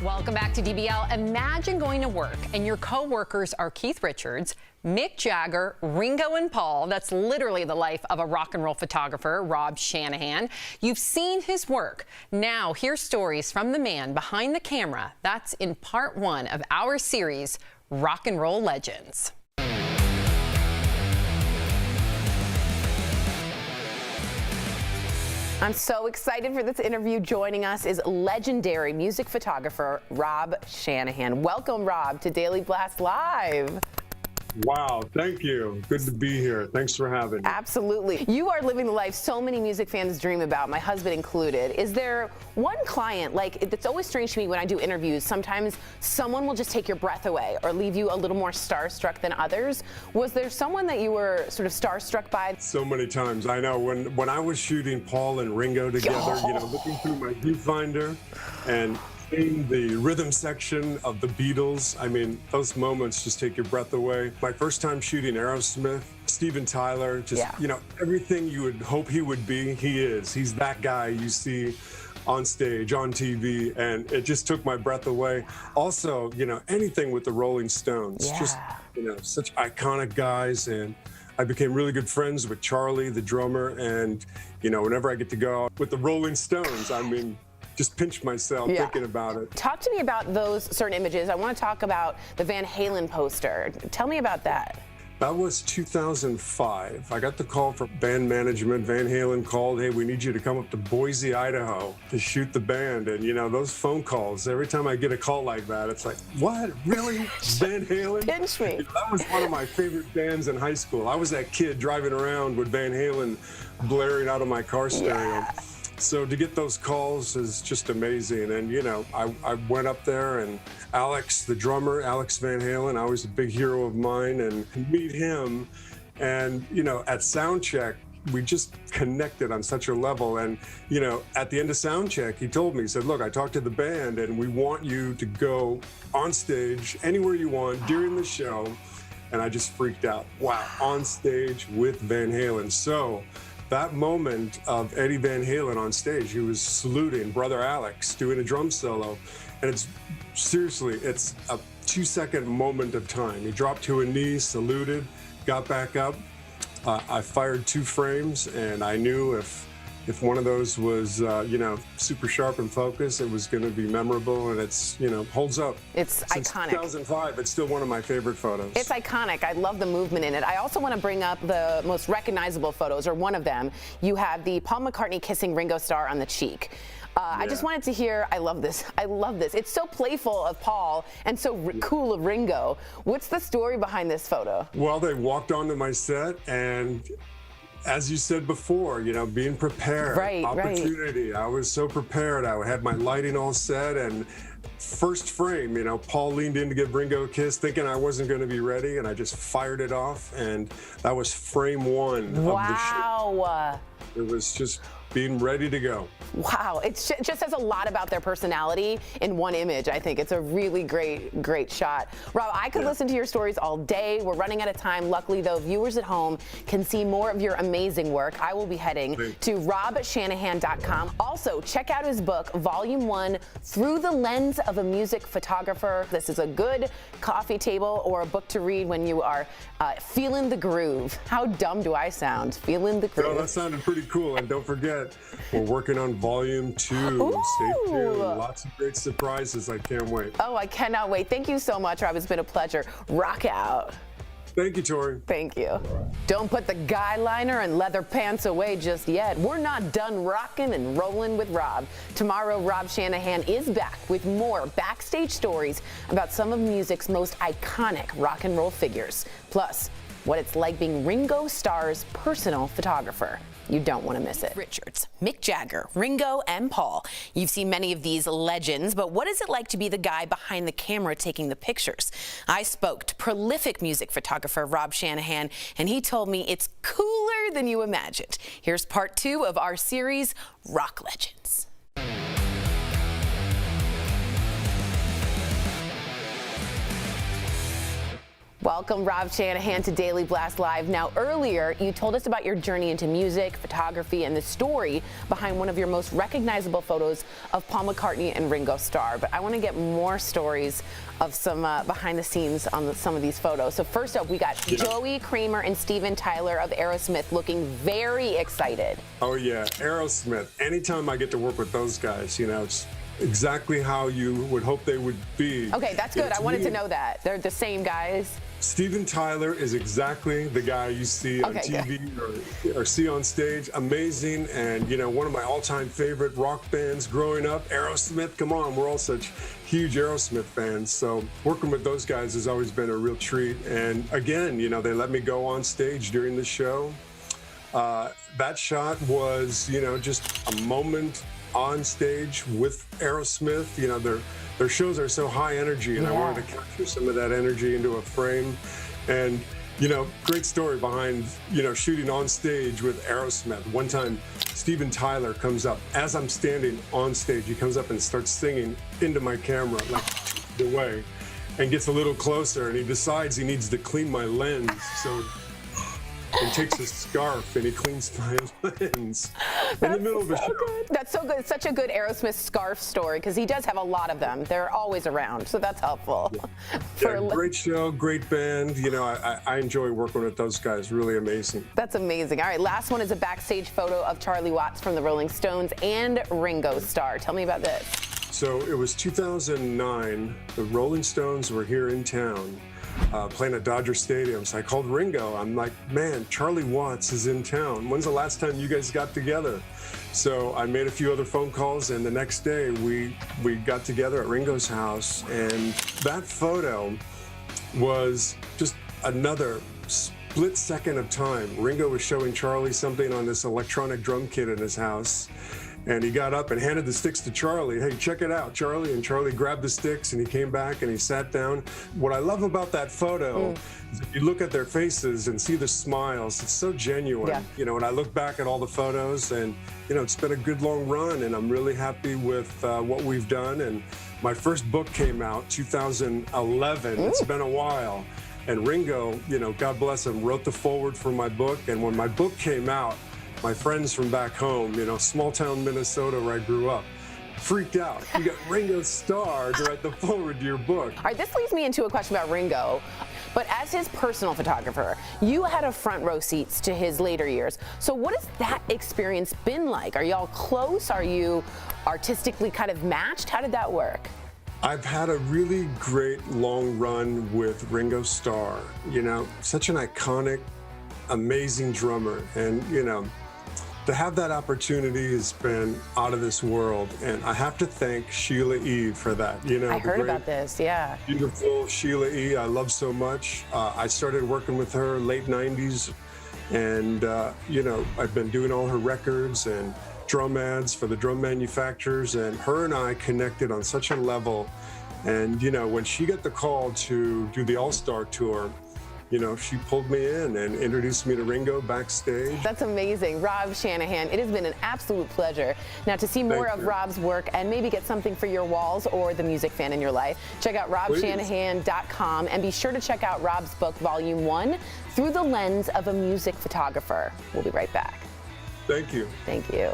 Welcome back to DBL. Imagine going to work and your co-workers are Keith Richards, Mick Jagger, Ringo, and Paul. That's literally the life of a rock and roll photographer, Rob Shanahan. You've seen his work. Now, here's stories from the man behind the camera. That's in part 1 of our series, Rock and Roll Legends. I'm so excited for this interview. Joining us is legendary music photographer Rob Shanahan. Welcome, Rob, to Daily Blast Live. Wow, thank you. Good to be here. Thanks for having me. Absolutely. You are living the life so many music fans dream about, my husband included. Is there one client, like, it's always strange to me when I do interviews, sometimes someone will just take your breath away or leave you a little more starstruck than others. Was there someone that you were sort of starstruck by? So many times. I know when I was shooting Paul and Ringo together, looking through my viewfinder and in the rhythm section of the Beatles, I mean, those moments just take your breath away. My first time shooting Aerosmith, Steven Tyler, just, everything you would hope he would be, he is. He's that guy you see on stage, on TV, and it just took my breath away. Also, anything with the Rolling Stones, just, such iconic guys, and I became really good friends with Charlie, the drummer, and, whenever I get to go out with the Rolling Stones, I mean, just pinch myself thinking about it. Talk to me about those certain images. I want to talk about the Van Halen poster. Tell me about that. That was 2005. I got the call from band management. Van Halen called, hey, we need you to come up to Boise, Idaho to shoot the band. And, those phone calls, every time I get a call like that, it's like, what? Really? Van Halen? Pinch me. That was one of my favorite bands in high school. I was that kid driving around with Van Halen blaring out of my car stereo. So to get those calls is just amazing. And, I went up there and Alex, the drummer, Alex Van Halen, always a big hero of mine, and to meet him. And, at sound check, we just connected on such a level. And, at the end of sound check, he told me, he said, look, I talked to the band and we want you to go on stage anywhere you want during the show. And I just freaked out. Wow, on stage with Van Halen. So that moment of Eddie Van Halen on stage, he was saluting Brother Alex, doing a drum solo. And it's a 2-second moment of time. He dropped to a knee, saluted, got back up. I fired 2 frames, and I knew if one of those was, super sharp and focused, it was going to be memorable, and it's, holds up. It's Since iconic. 2005, it's still one of my favorite photos. It's iconic. I love the movement in it. I also want to bring up the most recognizable photos, or one of them. You have the Paul McCartney kissing Ringo Starr on the cheek. I just wanted to hear, I love this. I love this. It's so playful of Paul and so cool of Ringo. What's the story behind this photo? Well, they walked onto my set, and as you said before, being prepared, opportunity. I was so prepared. I had my lighting all set, and first frame, Paul leaned in to give Ringo a kiss, thinking I wasn't going to be ready, and I just fired it off, and that was frame 1 of the shoot. It was just being ready to go. Wow, it just says a lot about their personality in one image. I think it's a really great shot. Rob, I could listen to your stories all day. We're running out of time. Luckily, though, viewers at home can see more of your amazing work. I will be heading to robshanahan.com. Also, check out his book, Volume 1, Through the Lens of a Music Photographer. This is a good coffee table or a book to read when you are feeling the groove. How dumb do I sound? Feeling the groove. No, that sounded pretty cool. And don't forget, we're working on Volume 2. Stay tuned. Lots of great surprises. I can't wait. Oh, I cannot wait. Thank you so much, Rob. It's been a pleasure. Rock out. Thank you, Tori. Thank you. Don't put the guy liner and leather pants away just yet. We're not done rocking and rolling with Rob. Tomorrow, Rob Shanahan is back with more backstage stories about some of music's most iconic rock and roll figures. Plus, what it's like being Ringo Starr's personal photographer. You don't want to miss it. Richards, Mick Jagger, Ringo, and Paul. You've seen many of these legends, but what is it like to be the guy behind the camera taking the pictures? I spoke to prolific music photographer Rob Shanahan, and he told me it's cooler than you imagined. Here's part 2 of our series, Rock Legends. Well, Welcome, Rob Shanahan, to Daily Blast Live. Now, earlier, you told us about your journey into music, photography, and the story behind one of your most recognizable photos of Paul McCartney and Ringo Starr. But I want to get more stories of some behind the scenes on some of these photos. So first up, we got Joey, Kramer, and Steven Tyler of Aerosmith looking very excited. Oh, yeah. Aerosmith. Anytime I get to work with those guys, it's exactly how you would hope they would be. Okay, that's good. I wanted to know that. They're the same guys. Steven Tyler is exactly the guy you see on TV or see on stage. Amazing, and one of my all-time favorite rock bands growing up, Aerosmith. Come on, we're all such huge Aerosmith fans. So working with those guys has always been a real treat. And again, they let me go on stage during the show. That shot was, just a moment on stage with Aerosmith. Their shows are so high energy, and I wanted to capture some of that energy into a frame. And great story behind shooting on stage with Aerosmith. One time Steven Tyler comes up as I'm standing on stage. He comes up and starts singing into my camera like the way, and gets a little closer, and he decides he needs to clean my lens. So and takes a scarf and he cleans my lens in the middle of the show. Good. That's so good. It's such a good Aerosmith scarf story because he does have a lot of them. They're always around, so that's helpful. Great show, great band. I enjoy working with those guys. Really amazing. That's amazing. All right, last one is a backstage photo of Charlie Watts from the Rolling Stones and Ringo Starr. Tell me about this. So it was 2009. The Rolling Stones were here in town. Playing at Dodger Stadium. So I called Ringo. I'm like, man, Charlie Watts is in town. When's the last time you guys got together? So I made a few other phone calls, and the next day we got together at Ringo's house, and that photo was just another split second of time. Ringo was showing Charlie something on this electronic drum kit in his house. And he got up and handed the sticks to Charlie. Hey, check it out, Charlie. And Charlie grabbed the sticks and he came back and he sat down. What I love about that photo is if you look at their faces and see the smiles, it's so genuine. Yeah. When I look back at all the photos, and it's been a good long run, and I'm really happy with what we've done. And my first book came out 2011. It's been a while. And Ringo, God bless him, wrote the foreword for my book. And when my book came out, my friends from back home, small town Minnesota where I grew up, freaked out. You got Ringo Starr to write the foreword to your book. All right, this leads me into a question about Ringo. But as his personal photographer, you had a front row seats to his later years. So what has that experience been like? Are y'all close? Are you artistically kind of matched? How did that work? I've had a really great long run with Ringo Starr. Such an iconic, amazing drummer. And, to have that opportunity has been out of this world, and I have to thank Sheila E. for that. I heard about this, yeah. Beautiful Sheila E. I love so much. I started working with her late 90s, and I've been doing all her records and drum ads for the drum manufacturers, and her and I connected on such a level. And when she got the call to do the All-Star Tour, she pulled me in and introduced me to Ringo backstage. That's amazing. Rob Shanahan, it has been an absolute pleasure. Now, to see more of Rob's work and maybe get something for your walls or the music fan in your life, check out robshanahan.com, and be sure to check out Rob's book, Volume 1, Through the Lens of a Music Photographer. We'll be right back. Thank you. Thank you.